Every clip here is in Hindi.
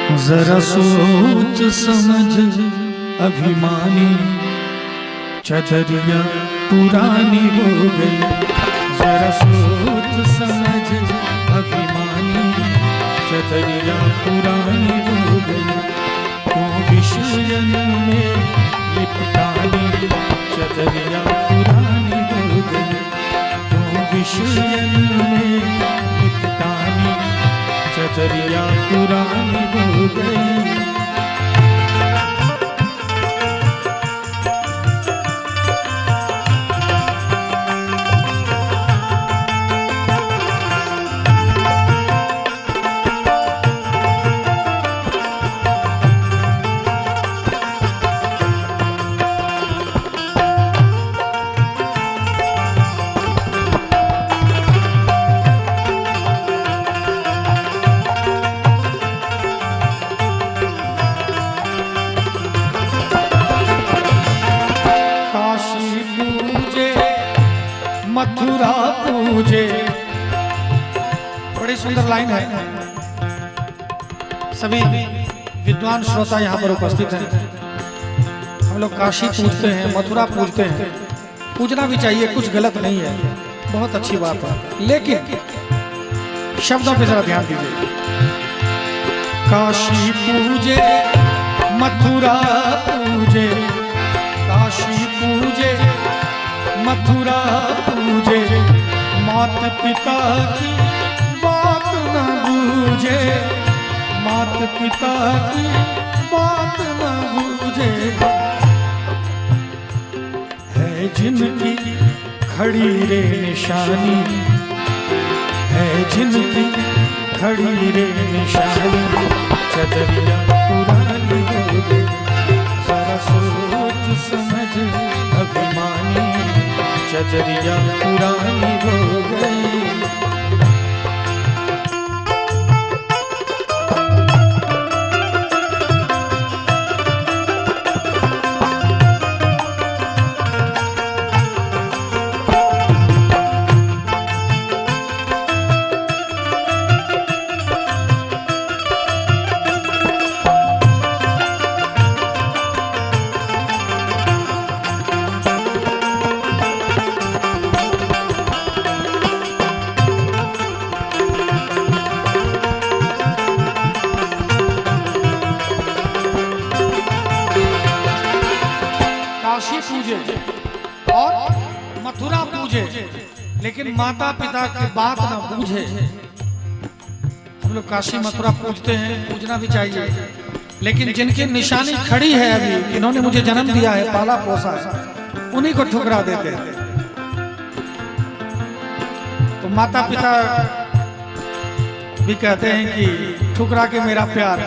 जरा सोच समझ अभिमानी, चदरिया पुरानी हो गई। जरा सोच समझ अभिमानी, चदरिया पुरानी हो गई। क्यों विषयन में लिपटानी, चदरिया पुरानी हो गई। क्यों विषयन में लिपटानी, चदरिया पुरानी हो गई। मथुरा पूजे, बड़ी सुंदर लाइन है। सभी विद्वान श्रोता यहाँ पर उपस्थित हैं। हम लोग काशी पूजते हैं, मथुरा पूजते हैं, पूजना भी चाहिए, कुछ गलत नहीं है, बहुत अच्छी बात है। लेकिन शब्दों पे जरा ध्यान दीजिए। काशी पूजे मथुरा पूजे, काशी पूजे मथुरा पूजे, मात पिता की बात न बूझे, मात पिता की बात न बूझे। है जिनकी खड़ी रे निशानी, है जिनकी खड़ी रे निशानी, चदरिया पुरानी हो गई। जरा सोच समझ अभिमानी, चदरिया पुरानी हो गई। पूजे और मथुरा पूजे, लेकिन माता पिता की बात ना बूझे। हम लोग काशी मथुरा पूजते हैं, पूजना भी चाहिए, लेकिन जिनकी निशानी खड़ी है, अभी इन्होंने मुझे जन्म दिया है, पाला पोसा है, उन्हीं को ठुकरा देते हैं। तो माता पिता भी कहते हैं कि ठुकरा के मेरा प्यार,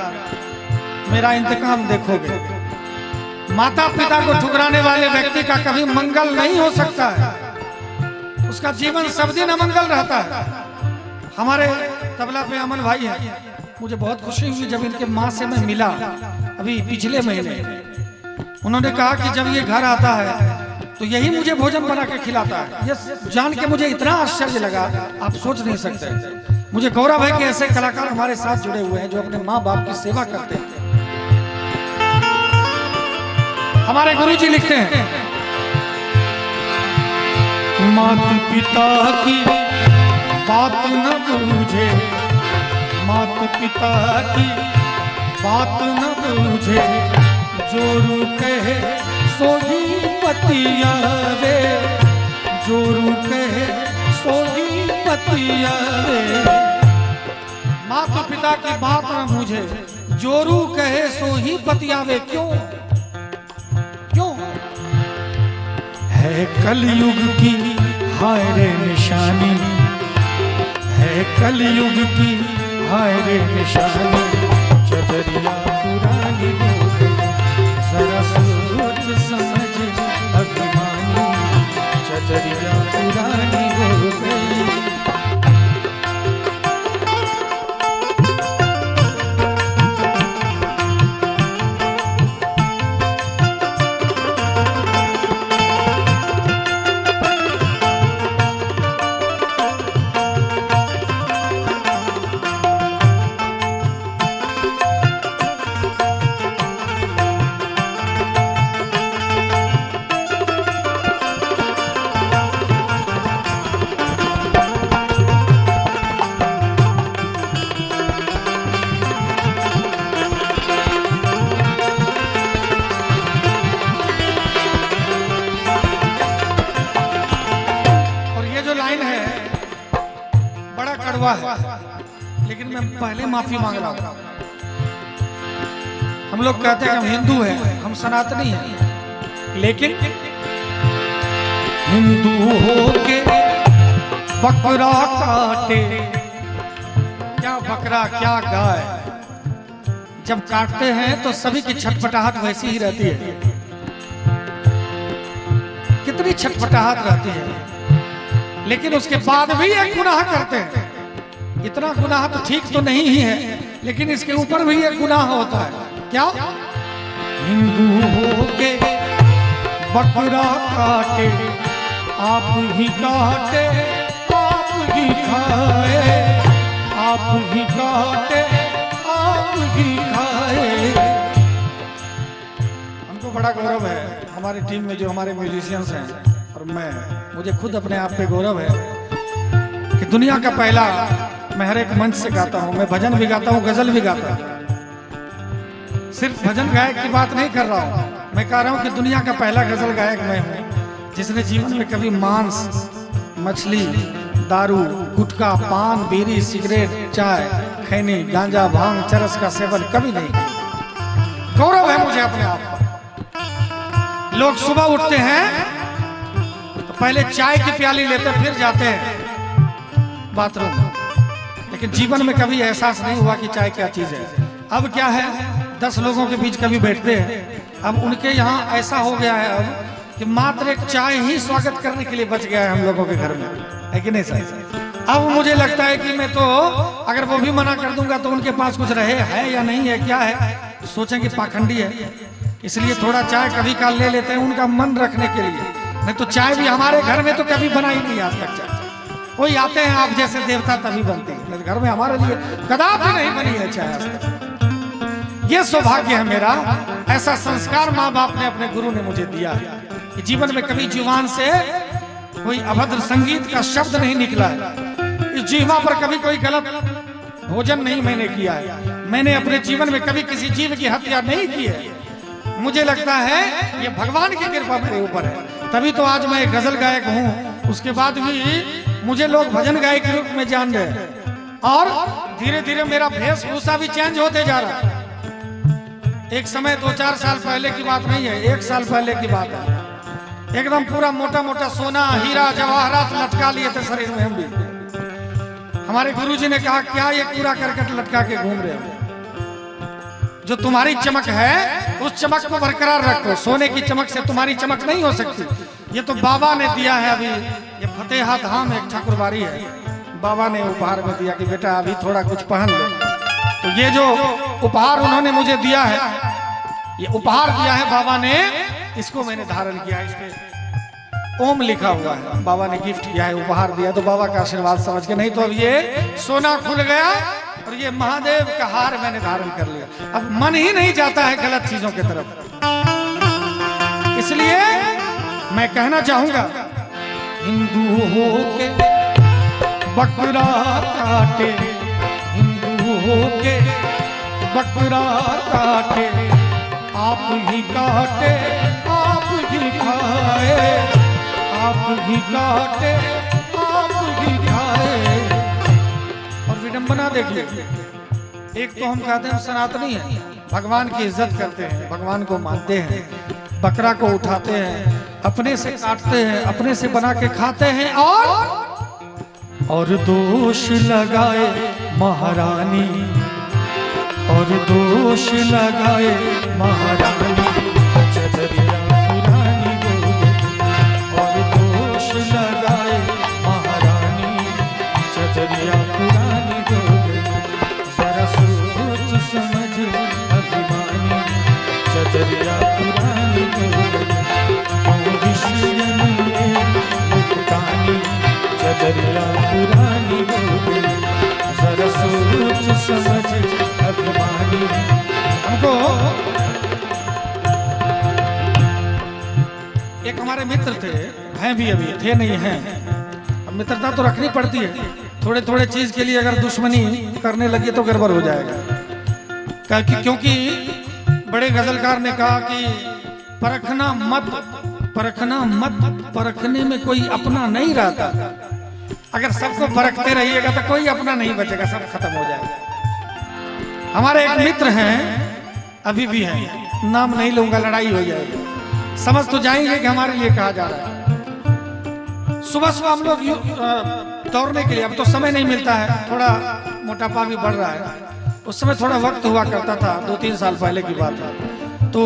मेरा इंतकाम देखोगे। माता पिता को ठुकराने वाले व्यक्ति का कभी मंगल नहीं हो सकता है, उसका जीवन सब दिन अमंगल रहता है। हमारे तबला पे अमन भाई है, मुझे बहुत खुशी हुई जब इनके माँ से मैं मिला अभी पिछले महीने। उन्होंने कहा कि जब ये घर आता है तो यही मुझे भोजन बना के खिलाता है। ये जान के मुझे इतना आश्चर्य लगा, आप सोच नहीं सकते। मुझे गौरव है कि ऐसे कलाकार हमारे साथ जुड़े हुए हैं जो अपने माँ बाप की सेवा करते हैं। हमारे गुरुजी लिखते हैं, मात पिता की बात न बूझे, मात पिता की बात न बूझे। जोरू कहे सोही पतियावे, जोरू कहे सोही पतियावे। माता पिता की बात न बूझे, जोरू कहे सोही पतियावे। क्यों क्यों? है कलयुग की हाय रे निशानी, है कलयुग की हाय रे निशानी, चदरिया पुरानी हो गई। जरा सोच समझ अभिमानी, चदरिया पुरानी हो गई। पहले माफी मांग रहा हूं। हम लोग कहते हैं कि हम हिंदू हैं, हम सनातनी हैं, लेकिन हिंदू होके बकरा काटे, क्या बकरा क्या गाय, जब काटते हैं तो सभी की छटपटाहट वैसी ही रहती है। कितनी छटपटाहट रहती है, लेकिन उसके बाद भी एक गुनाह करते हैं। इतना गुनाह तो ठीक तो नहीं ही है, लेकिन इसके ऊपर भी एक गुनाह होता है। क्या? हिंदू होके बकरा काटे, आप ही काटे आप ही खाए, आप ही काटे आप ही खाए। हमको बड़ा गौरव है, हमारी टीम में जो हमारे म्यूजिशियंस हैं और मुझे खुद अपने आप पे गौरव है कि दुनिया का पहला, मैं हर एक मंच से गाता हूँ, मैं भजन भी गाता हूँ, गजल भी गाता हूँ। सिर्फ भजन गायक की बात नहीं कर रहा हूँ, मैं कह रहा हूँ कि दुनिया का पहला गजल गायक मैं हूँ, जिसने जीवन में कभी मांस, मछली, दारू, गुटखा, पान, बीड़ी, सिगरेट, चाय, खैनी, गांजा, भांग, चरस का सेवन कभी नहीं किया। गौरव है मुझे अपने आप पर। लोग सुबह उठते हैं तो पहले चाय की प्याली लेते, फिर जाते हैं बाथरूम, लेकिन जीवन में कभी एहसास नहीं हुआ कि चाय क्या चीज है। अब क्या है, 10 लोगों के बीच कभी बैठते हैं, अब उनके यहाँ ऐसा हो गया है अब कि मात्र एक चाय ही स्वागत करने के लिए बच गया है हम लोगों के घर में, है कि नहीं सर? अब मुझे लगता है कि मैं तो अगर वो भी मना कर दूंगा तो उनके पास कुछ रहे है या नहीं है, क्या है, सोचेंगे पाखंडी है, इसलिए थोड़ा चाय कभी काल ले लेते हैं उनका मन रखने के लिए। नहीं तो चाय भी हमारे घर में तो कभी बनाई नहीं आज तक चाय। कोई आते हैं आप जैसे देवता तभी बनती है, घर में हमारे लिए कदापि नहीं बनी है चाय आज तक। ये सौभाग्य है मेरा, ऐसा संस्कार माँ बाप ने, अपने गुरु ने मुझे दिया है कि जीवन में कभी जुबान से कोई अभद्र संगीत का शब्द नहीं निकला है। इस जीवा पर कभी कोई गलत भोजन नहीं मैंने किया है। मैंने अपने जीवन में कभी किसी जीव की हत्या नहीं की है। मुझे लगता है ये भगवान की कृपा मेरे ऊपर है, तभी तो आज मैं एक गजल गायक हूँ। उसके बाद भी मुझे लोग भजन गायक के रूप में जान रहे हैं और धीरे धीरे मेरा वेशभूषा भी चेंज होते जा रहा है। एक समय 2-4 साल पहले की बात नहीं है, 1 साल पहले की बात है, एकदम पूरा मोटा मोटा सोना, हीरा, जवाहरात लटका लिए थे शरीर में। हम भी, हमारे गुरुजी ने कहा क्या ये पूरा करकट लटका के घूम रहे हो? जो तुम्हारी चमक है उस चमक को बरकरार रखो, सोने की चमक से तुम्हारी चमक नहीं हो सकती। ये तो बाबा ने दिया है। अभी ये फतेहा धाम एक ठाकुरबाड़ी है, बाबा ने उपहार में दिया कि बेटा अभी थोड़ा कुछ पहन लो। तो ये जो उपहार उन्होंने मुझे दिया है, ये उपहार दिया है बाबा ने, इसको मैंने धारण किया है। इस पे ओम लिखा हुआ है, बाबा ने गिफ्ट किया है, उपहार दिया, तो बाबा का आशीर्वाद समझ के। नहीं तो अब ये सोना खुल गया और ये महादेव का हार मैंने धारण कर लिया। अब मन ही नहीं जाता है गलत चीजों की तरफ। इसलिए मैं कहना चाहूंगा, हिंदू होके बकरा काटे, हिंदू होके बकरा काटे, आप ही काटे आप ही खाए, आप ही काटे आप ही खाए। और विडंबना देखिए, एक तो हम कहते हैं सनातनी है, भगवान की इज्जत करते हैं, भगवान को मानते हैं, बकरा को उठाते हैं, अपने से काटते हैं, अपने से बना के खाते हैं, और दोष लगाए महारानी, और दोष लगाए महारानी, चचरिया पुरानी हो गई, और दोष लगाए महारानी, चचरिया पुरानी हो गई। जरा सोच समझ अभिमानी, चचरिया पुरानी हो गई। क्यों विषयन में मुक्तानी, चचरिया पुरानी हो गई। जरा सोच समझ अभिमानी। हमको एक हमारे मित्र थे, हैं भी, अभी थे नहीं हैं, अब मित्रता तो रखनी पड़ती है। थोड़े थोड़े चीज के लिए अगर दुश्मनी करने लगी तो गड़बड़ हो जाएगा। क्योंकि बड़े गजलकार ने कहा कि परखना मत, परखना मत, परखने में कोई अपना नहीं रहता। अगर सबको परखते रहिएगा तो कोई अपना नहीं बचेगा, सब खत्म हो जाएगा। हमारे एक मित्र हैं, अभी भी हैं, नाम नहीं लूंगा, लड़ाई हो जाएगी, समझ तो जाएंगे कि हमारे लिए कहा जा रहा है। सुबह सुबह हम लोग दौड़ने के लिए, अब तो समय नहीं मिलता है, थोड़ा मोटापा भी बढ़ रहा है, उस समय थोड़ा वक्त हुआ करता था, 2-3 साल पहले की बात है। तो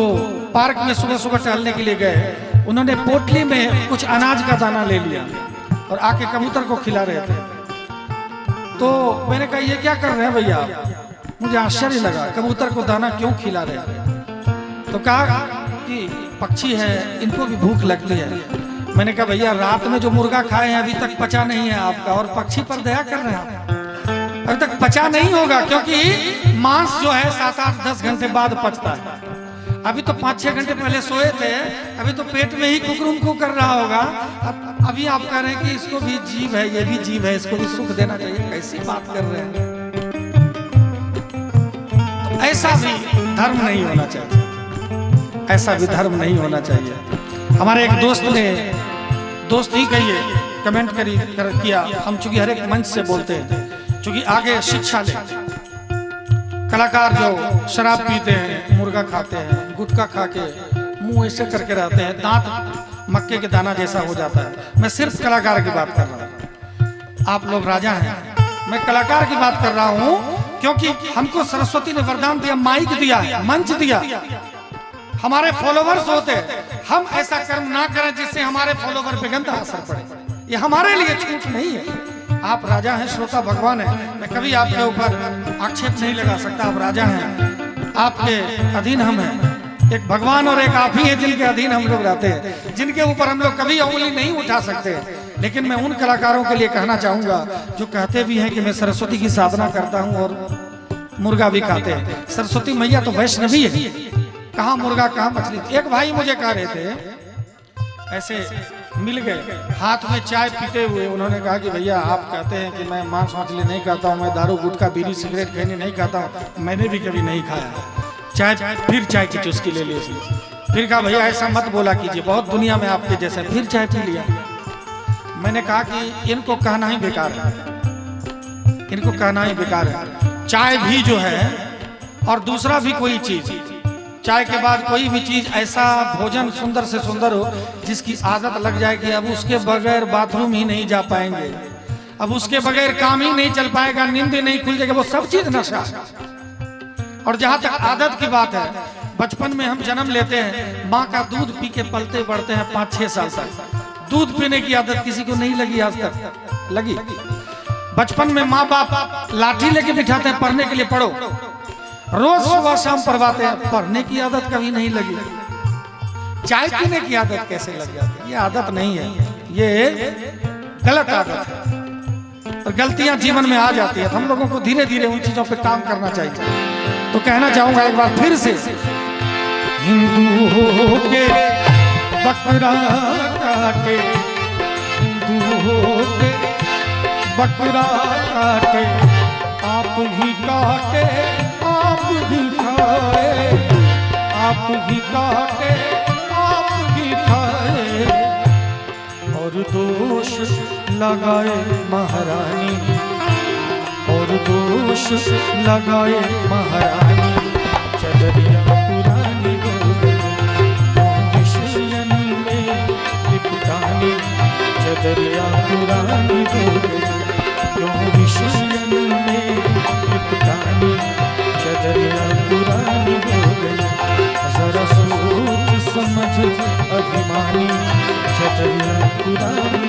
पार्क में सुबह सुबह टहलने के लिए गए, उन्होंने पोटली में कुछ अनाज का दाना ले लिया और आके कबूतर को खिला रहे थे। तो मैंने कहा ये क्या कर रहे हैं भैया, मुझे आश्चर्य लगा, कबूतर को दाना क्यों खिला रहे हैं? तो कहा कि पक्षी है, इनको भी भूख लगती है। मैंने कहा भैया रात में जो मुर्गा खाए हैं अभी तक पचा नहीं है आपका, और पक्षी पर दया कर रहे हैं आप, अभी तक पचा नहीं होगा, क्योंकि मांस जो है 7-8-10 घंटे बाद पचता है। अभी तो 5-6 घंटे पहले सोए थे, अभी तो पेट में ही कुकरुम को कर रहा होगा। अभी आप कह रहे हैं कि इसको भी जीव है, ये भी जीव है, इसको भी सुख देना चाहिए, कैसी बात कर रहे हैं? तो ऐसा भी धर्म नहीं होना चाहिए, ऐसा भी धर्म नहीं होना चाहिए। हमारे एक दोस्त ही कहिए कमेंट किया, हम चूंकि हर एक मंच से बोलते हैं, चूंकि आगे शिक्षा ले, कलाकार जो शराब पीते हैं, मुर्गा खाते हैं, गुटखा खा के मुंह ऐसे करके रहते हैं, दांत मक्के के दाना जैसा हो जाता है। मैं सिर्फ कलाकार की बात कर रहा हूँ, आप लोग राजा हैं, मैं कलाकार की बात कर रहा हूँ, क्योंकि हमको सरस्वती ने वरदान दिया, माइक दिया, मंच दिया, हमारे फॉलोवर्स होते, हम ऐसा कर्म ना करें जिससे हमारे फॉलोवर पे गंदा असर पड़े, ये हमारे लिए छूट नहीं है। आप राजा हैं, श्रोता भगवान है, मैं कभी आपके ऊपर आक्षेप नहीं लगा सकता, आप राजा हैं, आपके अधीन हम हैं, एक भगवान और एक आप ही हैं जिनके अधीन हम लोग रहते हैं, जिनके ऊपर हम लोग कभी उंगली नहीं उठा सकते। लेकिन मैं उन कलाकारों के लिए कहना चाहूंगा जो कहते भी हैं कि मैं सरस्वती की साधना करता हूं और मुर्गा भी खाते हैं। सरस्वती मैया तो वैष्णवी है, कहाँ मुर्गा कहाँ मछली। एक भाई मुझे कह रहे थे, ऐसे मिल गए हाथ में चाय पीते हुए, उन्होंने कहा कि भैया आप कहते हैं कि मैं मांस मछली नहीं खाता हूँ, मैं दारू गुटखा बीड़ी सिगरेट खैनी नहीं खाता हूँ, मैंने भी कभी नहीं खाया चाय। फिर चाय की चुस्की ले ली उसने, फिर कहा भैया ऐसा मत बोला कीजिए, बहुत दुनिया में आपके जैसे, फिर चाय पी लिया। मैंने कहा कि इनको कहना ही बेकार है, इनको कहना ही बेकार है। चाय भी जो है और दूसरा भी कोई चीज, चाय के बाद कोई भी चीज, ऐसा भोजन सुंदर से सुंदर हो जिसकी आदत लग जाए कि अब उसके बगैर बाथरूम ही नहीं जा पाएंगे, अब उसके बगैर काम ही नहीं चल पाएगा, नींद ही नहीं खुल जाएगा, वो सब चीज नशा है। और जहां तक आदत की बात है, बचपन में हम जन्म लेते हैं, माँ का दूध पी के पलते बढ़ते हैं 5-6 साल तक, दूध पीने की आदत किसी को नहीं लगी आज तक? लगी? बचपन में माँ बाप लाठी लेके बिठाते हैं, पढ़ने के लिए पढ़ो, रोज सुबह शाम पढ़वाते हैं, पढ़ने की आदत कभी नहीं लगी। चाय पीने की आदत कैसे लग जाती है? ये आदत नहीं है, ये गलत आदत है, और गलतियां जीवन में आ जाती है, तो हम लोगों को धीरे धीरे उन चीजों पे काम करना चाहिए। तो कहना चाहूंगा एक बार फिर से, हिंदू हो के बकरा काटे, हिंदू हो के बकरा काटे, आप ही काटे आप ही खाए, आप ही काटे आप ही खाए, और दोष लगाए महारानी, और दोष लगाए महारानी, चदरिया पुरानी हो गई विषयनी में लिपटानी, चदरिया पुरानी हो गई क्यों विषयनी में लिपटानी, चदरिया पुरानी हो गई, जरा सोच समझ अभिमानी, चदरिया पुरानी